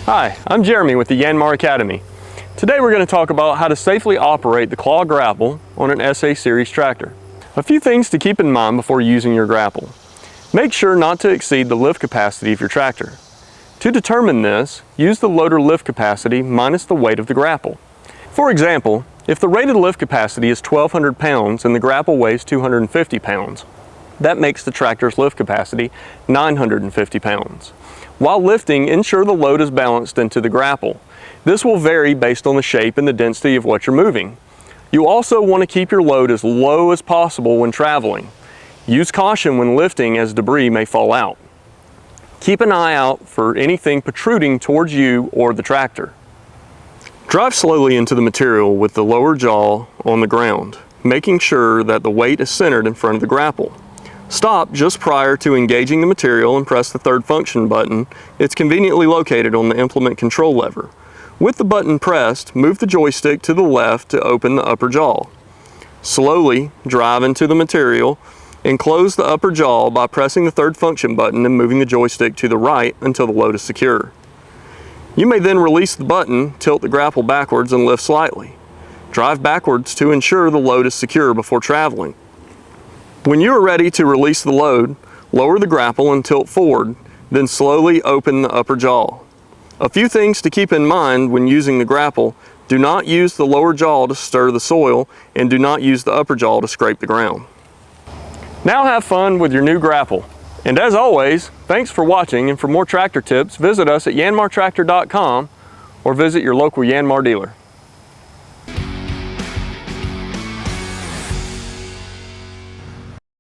Hi, I'm Jeremy with the Yanmar Academy. Today we're going to talk about how to safely operate the Claw Grapple on an SA series tractor. A few things to keep in mind before using your grapple. Make sure not to exceed the lift capacity of your tractor. To determine this, use the loader lift capacity minus the weight of the grapple. For example, if the rated lift capacity is 1,200 pounds and the grapple weighs 250 pounds, that makes the tractor's lift capacity 950 pounds. While lifting, ensure the load is balanced into the grapple. This will vary based on the shape and the density of what you're moving. You also want to keep your load as low as possible when traveling. Use caution when lifting as debris may fall out. Keep an eye out for anything protruding towards you or the tractor. Drive slowly into the material with the lower jaw on the ground, making sure that the weight is centered in front of the grapple. Stop just prior to engaging the material and press the third function button. It's conveniently located on the implement control lever. With the button pressed, move the joystick to the left to open the upper jaw. Slowly drive into the material and close the upper jaw by pressing the third function button and moving the joystick to the right until the load is secure. You may then release the button, tilt the grapple backwards and lift slightly. Drive backwards to ensure the load is secure before traveling. When you are ready to release the load, lower the grapple and tilt forward, then slowly open the upper jaw. A few things to keep in mind when using the grapple: do not use the lower jaw to stir the soil and do not use the upper jaw to scrape the ground. Now have fun with your new grapple. And as always, thanks for watching, and for more tractor tips, visit us at yanmartractor.com or visit your local Yanmar dealer.